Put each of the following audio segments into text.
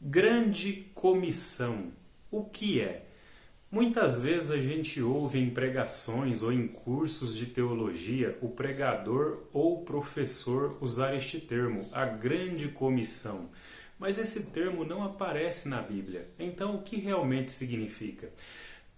Grande comissão. O que é? Muitas vezes a gente ouve em pregações ou em cursos de teologia o pregador ou o professor usar este termo, a grande comissão. Mas esse termo não aparece na Bíblia. Então, o que realmente significa?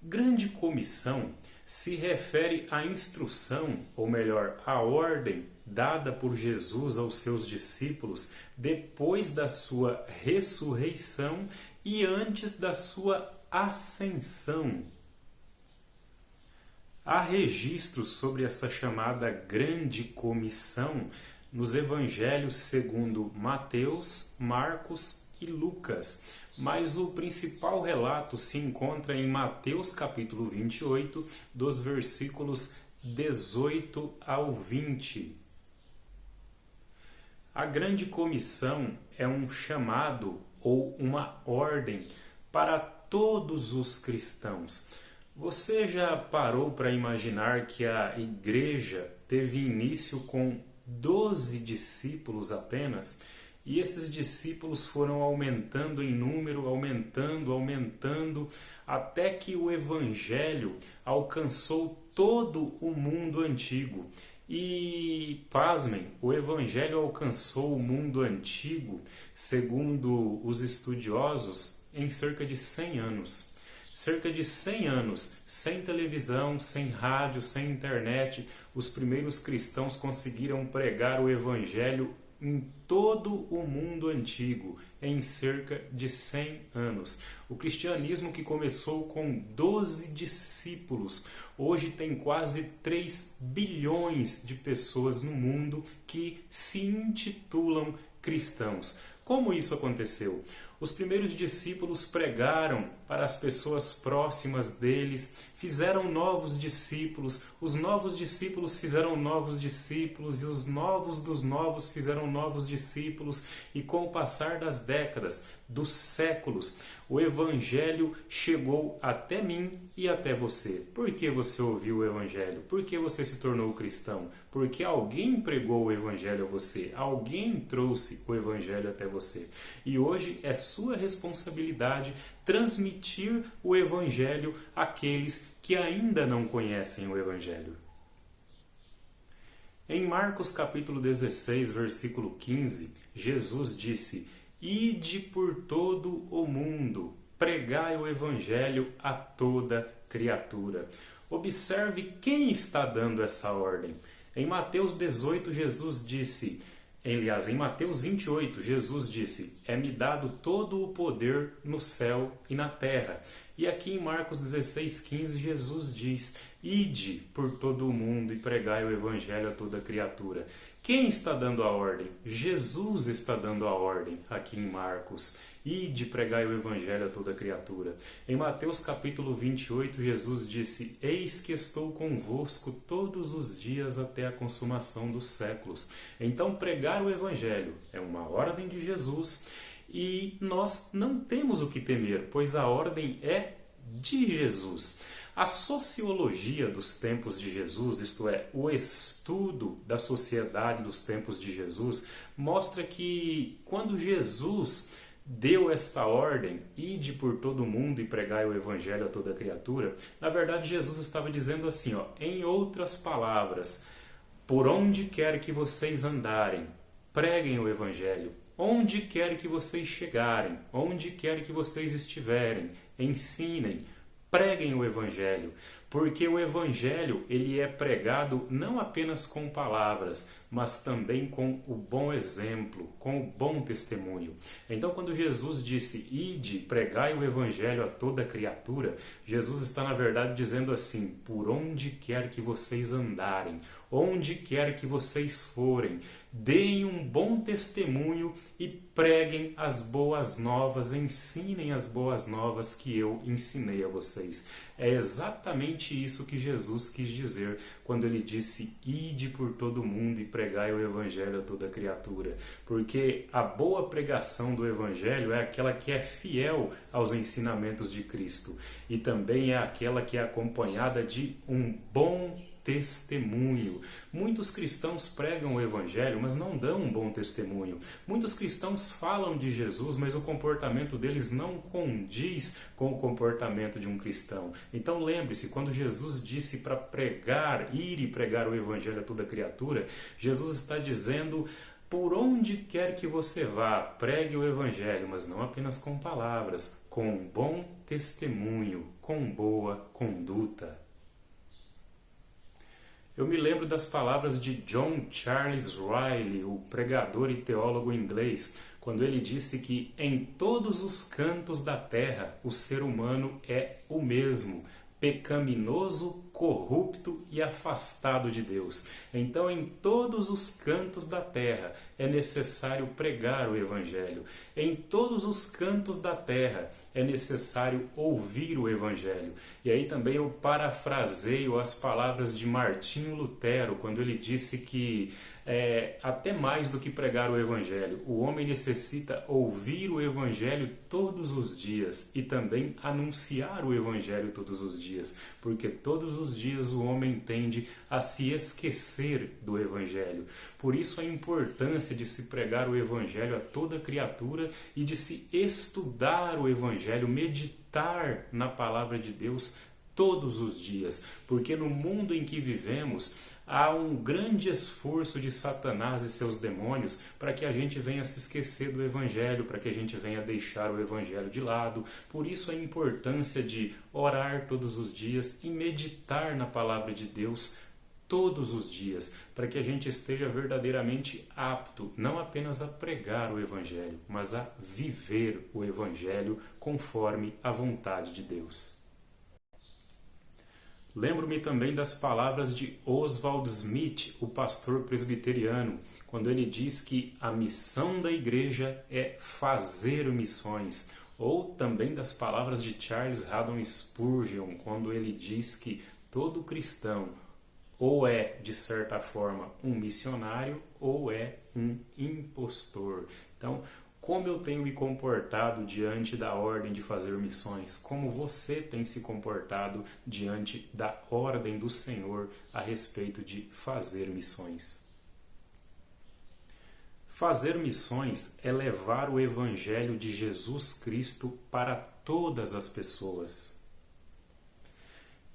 Grande comissão se refere à instrução, ou melhor, à ordem dada por Jesus aos seus discípulos depois da sua ressurreição e antes da sua ascensão. Há registros sobre essa chamada grande comissão nos evangelhos segundo Mateus, Marcos e Lucas, mas o principal relato se encontra em Mateus capítulo 28, dos versículos 18 ao 20. A grande comissão é um chamado ou uma ordem para todos os cristãos. Você já parou para imaginar que a igreja teve início com 12 discípulos apenas? E esses discípulos foram aumentando em número, aumentando, até que o Evangelho alcançou todo o mundo antigo. E, pasmem, o Evangelho alcançou o mundo antigo, segundo os estudiosos, em cerca de 100 anos. Cerca de 100 anos, sem televisão, sem rádio, sem internet, os primeiros cristãos conseguiram pregar o Evangelho em todo o mundo antigo, em cerca de 100 anos. O cristianismo, que começou com 12 discípulos, hoje tem quase 3 bilhões de pessoas no mundo que se intitulam cristãos. Como isso aconteceu? Os primeiros discípulos pregaram para as pessoas próximas deles, fizeram novos discípulos, os novos discípulos fizeram novos discípulos, e os novos dos novos fizeram novos discípulos, e com o passar das décadas, dos séculos, o Evangelho chegou até mim e até você. Por que você ouviu o Evangelho? Por que você se tornou cristão? Porque alguém pregou o Evangelho a você, alguém trouxe o Evangelho até você. E hoje é sua responsabilidade transmitir o Evangelho àqueles que ainda não conhecem o Evangelho. Em Marcos capítulo 16, versículo 15, Jesus disse: "Ide por todo o mundo, pregai o Evangelho a toda criatura." Observe quem está dando essa ordem. Em Mateus 18, Jesus disse... Aliás, em Mateus 28, Jesus disse: "É-me dado todo o poder no céu e na terra." E aqui em Marcos 16:15, Jesus diz: "Ide por todo o mundo e pregai o Evangelho a toda criatura." Quem está dando a ordem? Jesus está dando a ordem aqui em Marcos. Ide, pregai o Evangelho a toda criatura. Em Mateus capítulo 28, Jesus disse: "Eis que estou convosco todos os dias até a consumação dos séculos." Então, pregar o Evangelho é uma ordem de Jesus e nós não temos o que temer, pois a ordem é de Jesus. A sociologia dos tempos de Jesus, isto é, o estudo da sociedade dos tempos de Jesus, mostra que quando Jesus deu esta ordem, ide por todo mundo e pregai o Evangelho a toda criatura, na verdade Jesus estava dizendo assim, em outras palavras: por onde quer que vocês andarem, preguem o Evangelho. Onde quer que vocês chegarem, onde quer que vocês estiverem, ensinem, preguem o Evangelho, porque o Evangelho ele é pregado não apenas com palavras, mas também com o bom exemplo, com o bom testemunho. Então, quando Jesus disse: "Ide, pregai o Evangelho a toda criatura", Jesus está, na verdade, dizendo assim: por onde quer que vocês andarem, onde quer que vocês forem, deem um bom testemunho e preguem as boas novas, ensinem as boas novas que eu ensinei a vocês. É exatamente isso que Jesus quis dizer quando ele disse: "Ide por todo mundo e pregai o Evangelho a toda criatura." Porque a boa pregação do Evangelho é aquela que é fiel aos ensinamentos de Cristo e também é aquela que é acompanhada de um bom testemunho. Muitos cristãos pregam o Evangelho, mas não dão um bom testemunho. Muitos cristãos falam de Jesus, mas o comportamento deles não condiz com o comportamento de um cristão. Então lembre-se, quando Jesus disse para pregar, ir e pregar o Evangelho a toda criatura, Jesus está dizendo: por onde quer que você vá, pregue o Evangelho, mas não apenas com palavras, com bom testemunho, com boa conduta. Eu me lembro das palavras de John Charles Riley, o pregador e teólogo inglês, quando ele disse que em todos os cantos da terra o ser humano é o mesmo, pecaminoso, corrupto e afastado de Deus. Então, em todos os cantos da terra é necessário pregar o Evangelho. Em todos os cantos da terra é necessário ouvir o Evangelho. E aí também eu parafraseio as palavras de Martinho Lutero, quando ele disse que até mais do que pregar o Evangelho, o homem necessita ouvir o Evangelho todos os dias e também anunciar o Evangelho todos os dias, porque todos os dias o homem tende a se esquecer do Evangelho. Por isso a importância de se pregar o Evangelho a toda criatura e de se estudar o Evangelho, meditar na palavra de Deus todos os dias, porque no mundo em que vivemos há um grande esforço de Satanás e seus demônios para que a gente venha se esquecer do Evangelho, para que a gente venha deixar o Evangelho de lado. Por isso a importância de orar todos os dias e meditar na palavra de Deus todos os dias, para que a gente esteja verdadeiramente apto, não apenas a pregar o Evangelho, mas a viver o Evangelho conforme a vontade de Deus. Lembro-me também das palavras de Oswald Smith, o pastor presbiteriano, quando ele diz que a missão da igreja é fazer missões. Ou também das palavras de Charles Haddon Spurgeon, quando ele diz que todo cristão ou é, de certa forma, um missionário ou é um impostor. Então, como eu tenho me comportado diante da ordem de fazer missões? Como você tem se comportado diante da ordem do Senhor a respeito de fazer missões? Fazer missões é levar o Evangelho de Jesus Cristo para todas as pessoas.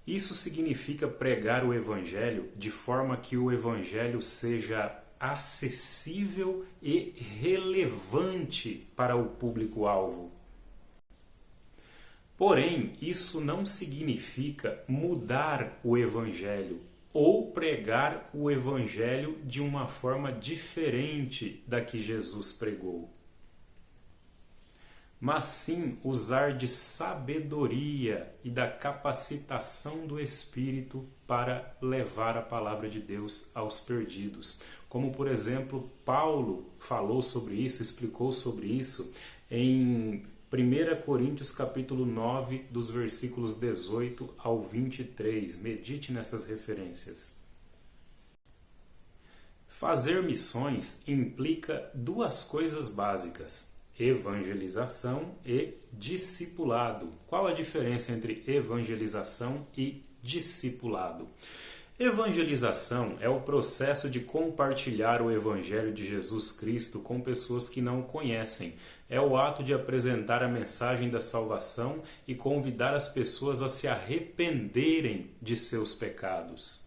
Isso significa pregar o Evangelho de forma que o Evangelho seja acessível e relevante para o público-alvo. Porém, isso não significa mudar o Evangelho ou pregar o Evangelho de uma forma diferente da que Jesus pregou, mas sim usar de sabedoria e da capacitação do Espírito para levar a palavra de Deus aos perdidos. Como, por exemplo, Paulo falou sobre isso, explicou sobre isso em 1 Coríntios capítulo 9, dos versículos 18 ao 23. Medite nessas referências. Fazer missões implica duas coisas básicas: evangelização e discipulado. Qual a diferença entre evangelização e discipulado? Evangelização é o processo de compartilhar o Evangelho de Jesus Cristo com pessoas que não o conhecem. É o ato de apresentar a mensagem da salvação e convidar as pessoas a se arrependerem de seus pecados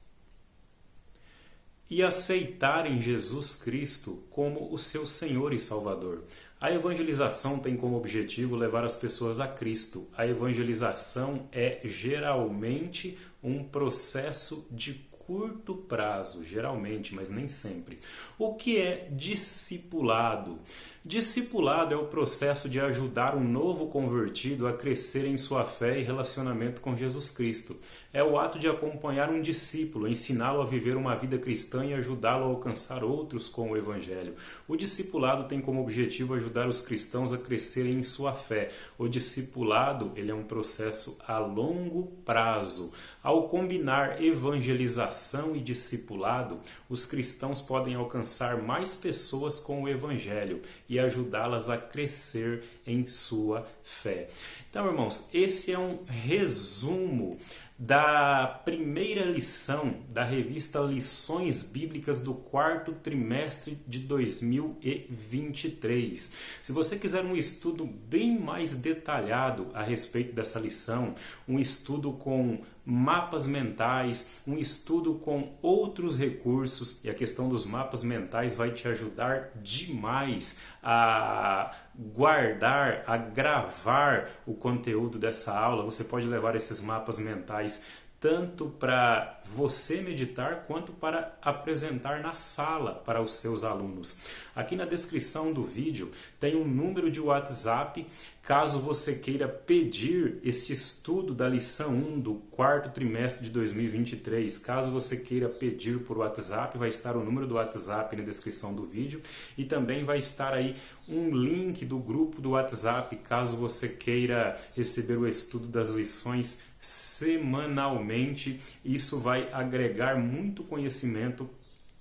e aceitarem Jesus Cristo como o seu Senhor e Salvador. A evangelização tem como objetivo levar as pessoas a Cristo. A evangelização é geralmente um processo de curto prazo, geralmente, mas nem sempre. O que é discipulado? Discipulado é o processo de ajudar um novo convertido a crescer em sua fé e relacionamento com Jesus Cristo. É o ato de acompanhar um discípulo, ensiná-lo a viver uma vida cristã e ajudá-lo a alcançar outros com o Evangelho. O discipulado tem como objetivo ajudar os cristãos a crescerem em sua fé. O discipulado, ele é um processo a longo prazo. Ao combinar evangelização e discipulado, os cristãos podem alcançar mais pessoas com o Evangelho e ajudá-las a crescer em sua fé. Então, irmãos, esse é um resumo da primeira lição da revista Lições Bíblicas do quarto trimestre de 2023. Se você quiser um estudo bem mais detalhado a respeito dessa lição, um estudo com mapas mentais, um estudo com outros recursos, e a questão dos mapas mentais vai te ajudar demais a guardar, a gravar o conteúdo dessa aula. Você pode levar esses mapas mentais tanto para você meditar quanto para apresentar na sala para os seus alunos. Aqui na descrição do vídeo tem um número de WhatsApp, caso você queira pedir esse estudo da lição 1 do quarto trimestre de 2023. Caso você queira pedir por WhatsApp, vai estar o número do WhatsApp na descrição do vídeo e também vai estar aí um link do grupo do WhatsApp, caso você queira receber o estudo das lições semanalmente. Isso vai agregar muito conhecimento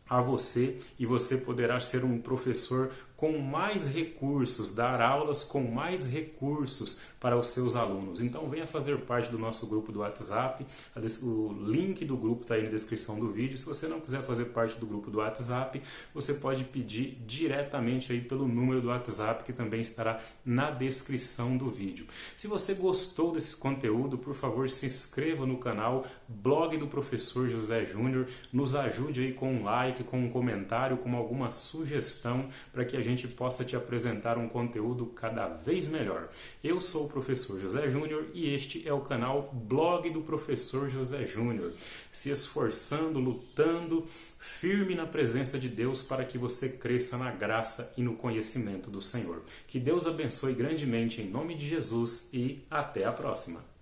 a você e você poderá ser um professor com mais recursos, dar aulas com mais recursos para os seus alunos. Então venha fazer parte do nosso grupo do WhatsApp, o link do grupo está aí na descrição do vídeo. Se você não quiser fazer parte do grupo do WhatsApp, você pode pedir diretamente aí pelo número do WhatsApp que também estará na descrição do vídeo. Se você gostou desse conteúdo, por favor se inscreva no canal Blog do Professor José Júnior, nos ajude aí com um like, com um comentário, com alguma sugestão para que a gente possa te apresentar um conteúdo cada vez melhor. Eu sou o professor José Júnior e este é o canal Blog do Professor José Júnior, se esforçando, lutando, firme na presença de Deus para que você cresça na graça e no conhecimento do Senhor. Que Deus abençoe grandemente em nome de Jesus e até a próxima.